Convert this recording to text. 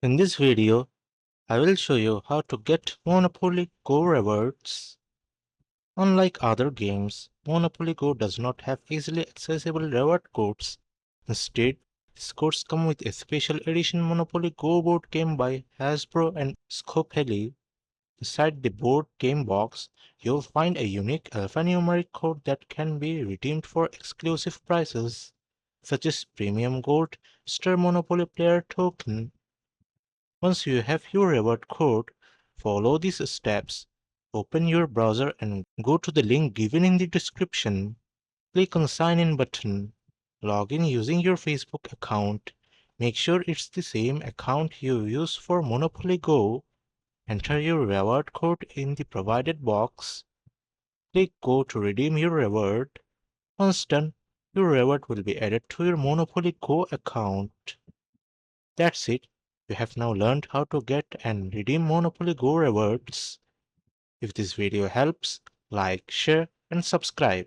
In this video, I will show you how to get Monopoly Go rewards. Unlike other games, Monopoly Go does not have easily accessible reward codes. Instead, these codes come with a special edition Monopoly Go board game by Hasbro and Scopely. Inside the board game box, you'll find a unique alphanumeric code that can be redeemed for exclusive prizes, such as Premium Gold Star Monopoly Player Token. Once you have your reward code, follow these steps. Open your browser and go to the link given in the description. Click on Sign In button. Log in using your Facebook account. Make sure it's the same account you use for Monopoly Go. Enter your reward code in the provided box. Click Go to redeem your reward. Once done, your reward will be added to your Monopoly Go account. That's it. You have now learned how to get and redeem Monopoly Go rewards. If this video helps, like, share and subscribe.